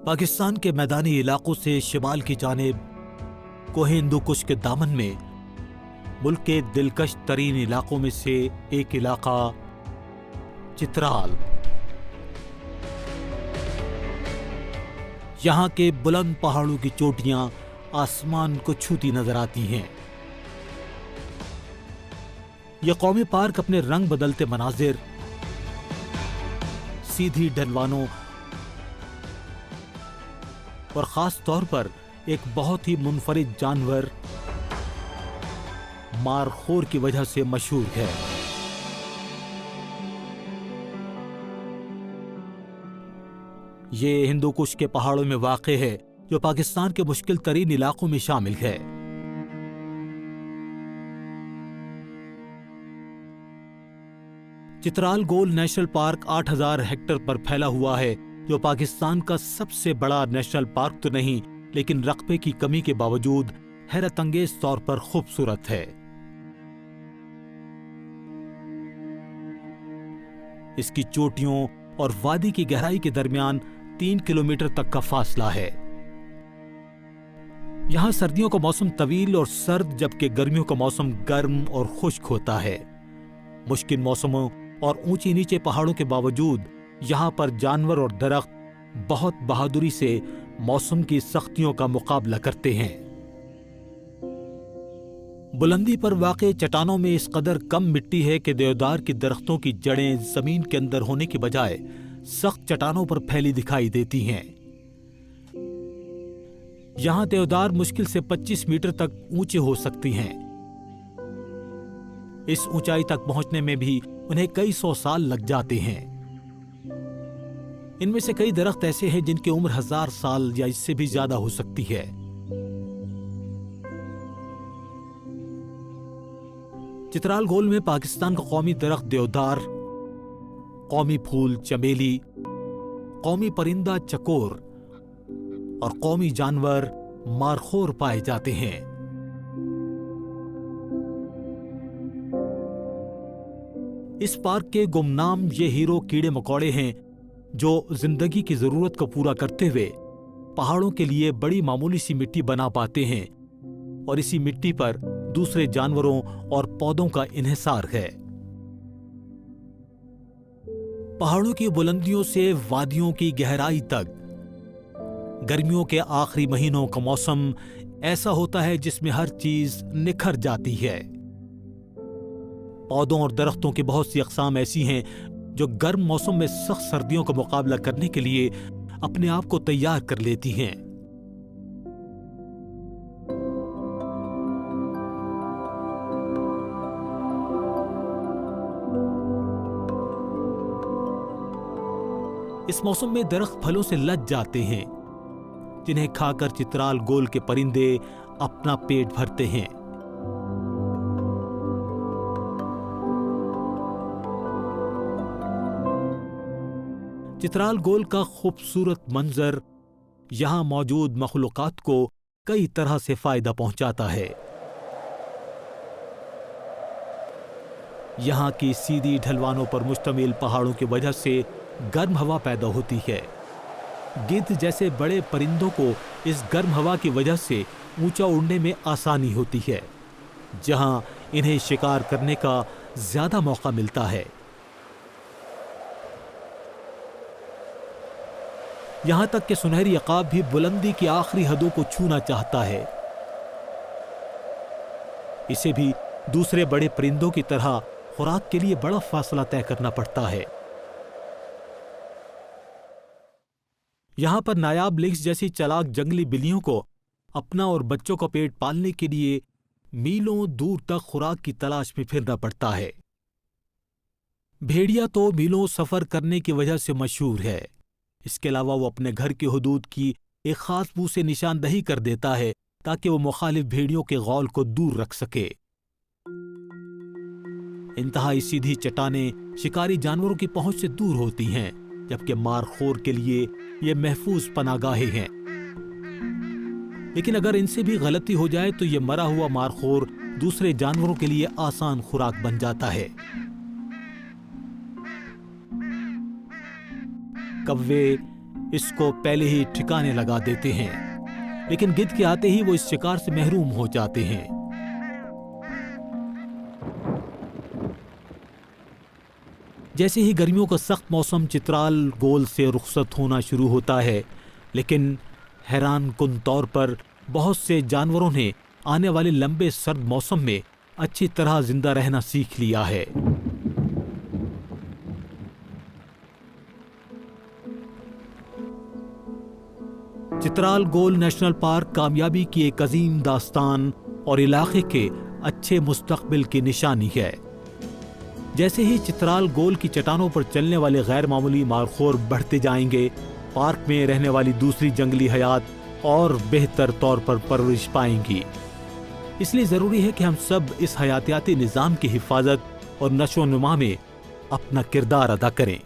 پاکستان کے میدانی علاقوں سے شمال کی جانب کوہ ہندو کش کے دامن میں ملک کے دلکش ترین علاقوں میں سے ایک علاقہ چترال۔ یہاں کے بلند پہاڑوں کی چوٹیاں آسمان کو چھوتی نظر آتی ہیں۔ یہ قومی پارک اپنے رنگ بدلتے مناظر، سیدھی ڈھلوانوں اور خاص طور پر ایک بہت ہی منفرد جانور مارخور کی وجہ سے مشہور ہے۔ یہ ہندو کش کے پہاڑوں میں واقع ہے جو پاکستان کے مشکل ترین علاقوں میں شامل ہے۔ چترال گول نیشنل پارک 8000 ہیکٹر پر پھیلا ہوا ہے، جو پاکستان کا سب سے بڑا نیشنل پارک تو نہیں لیکن رقبے کی کمی کے باوجود حیرت انگیز طور پر خوبصورت ہے۔ اس کی چوٹیوں اور وادی کی گہرائی کے درمیان 3 کلومیٹر تک کا فاصلہ ہے۔ یہاں سردیوں کا موسم طویل اور سرد جبکہ گرمیوں کا موسم گرم اور خشک ہوتا ہے۔ مشکل موسموں اور اونچی نیچے پہاڑوں کے باوجود یہاں پر جانور اور درخت بہت بہادری سے موسم کی سختیوں کا مقابلہ کرتے ہیں۔ بلندی پر واقع چٹانوں میں اس قدر کم مٹی ہے کہ دیودار کی درختوں کی جڑیں زمین کے اندر ہونے کی بجائے سخت چٹانوں پر پھیلی دکھائی دیتی ہیں۔ یہاں دیودار مشکل سے 25 میٹر تک اونچے ہو سکتی ہیں۔ اس اونچائی تک پہنچنے میں بھی انہیں کئی 100 سال لگ جاتے ہیں۔ ان میں سے کئی درخت ایسے ہیں جن کی عمر 1000 سال یا اس سے بھی زیادہ ہو سکتی ہے۔ چترال گول میں پاکستان کا قومی درخت دیودار، قومی پھول چمیلی، قومی پرندہ چکور اور قومی جانور مارخور پائے جاتے ہیں۔ اس پارک کے گمنام یہ ہیرو کیڑے مکوڑے ہیں جو زندگی کی ضرورت کو پورا کرتے ہوئے پہاڑوں کے لیے بڑی معمولی سی مٹی بنا پاتے ہیں اور اسی مٹی پر دوسرے جانوروں اور پودوں کا انحصار ہے۔ پہاڑوں کی بلندیوں سے وادیوں کی گہرائی تک گرمیوں کے آخری مہینوں کا موسم ایسا ہوتا ہے جس میں ہر چیز نکھر جاتی ہے۔ پودوں اور درختوں کی بہت سی اقسام ایسی ہیں جو گرم موسم میں سخت سردیوں کا مقابلہ کرنے کے لیے اپنے آپ کو تیار کر لیتی ہیں۔ اس موسم میں درخت پھلوں سے لد جاتے ہیں جنہیں کھا کر چترال گول کے پرندے اپنا پیٹ بھرتے ہیں۔ چترال گول کا خوبصورت منظر یہاں موجود مخلوقات کو کئی طرح سے فائدہ پہنچاتا ہے۔ یہاں کی سیدھی ڈھلوانوں پر مشتمل پہاڑوں کی وجہ سے گرم ہوا پیدا ہوتی ہے۔ گدھ جیسے بڑے پرندوں کو اس گرم ہوا کی وجہ سے اونچا اڑنے میں آسانی ہوتی ہے، جہاں انہیں شکار کرنے کا زیادہ موقع ملتا ہے۔ یہاں تک کہ سنہری عقاب بھی بلندی کی آخری حدوں کو چھونا چاہتا ہے۔ اسے بھی دوسرے بڑے پرندوں کی طرح خوراک کے لیے بڑا فاصلہ طے کرنا پڑتا ہے۔ یہاں پر نایاب لنکس جیسی چالاک جنگلی بلیوں کو اپنا اور بچوں کا پیٹ پالنے کے لیے میلوں دور تک خوراک کی تلاش میں پھرنا پڑتا ہے۔ بھیڑیا تو میلوں سفر کرنے کی وجہ سے مشہور ہے۔ اس کے علاوہ وہ اپنے گھر کی حدود کی ایک خاص بو سے نشاندہی کر دیتا ہے تاکہ وہ مخالف بھیڑیوں کے غول کو دور رکھ سکے۔ انتہائی سیدھی چٹانیں شکاری جانوروں کی پہنچ سے دور ہوتی ہیں، جبکہ مارخور کے لیے یہ محفوظ پناہ گاہیں ہیں۔ لیکن اگر ان سے بھی غلطی ہو جائے تو یہ مرا ہوا مارخور دوسرے جانوروں کے لیے آسان خوراک بن جاتا ہے۔ کوے، اس کو پہلے ہی ٹھکانے لگا دیتے ہیں، لیکن گدھ کے آتے ہی وہ اس شکار سے محروم ہو جاتے ہیں۔ جیسے ہی گرمیوں کا سخت موسم چترال گول سے رخصت ہونا شروع ہوتا ہے، لیکن حیران کن طور پر بہت سے جانوروں نے آنے والے لمبے سرد موسم میں اچھی طرح زندہ رہنا سیکھ لیا ہے۔ چترال گول نیشنل پارک کامیابی کی ایک عظیم داستان اور علاقے کے اچھے مستقبل کی نشانی ہے۔ جیسے ہی چترال گول کی چٹانوں پر چلنے والے غیر معمولی مارخور بڑھتے جائیں گے، پارک میں رہنے والی دوسری جنگلی حیات اور بہتر طور پر پرورش پائیں گی۔ اس لیے ضروری ہے کہ ہم سب اس حیاتیاتی نظام کی حفاظت اور نشو و نما میں اپنا کردار ادا کریں۔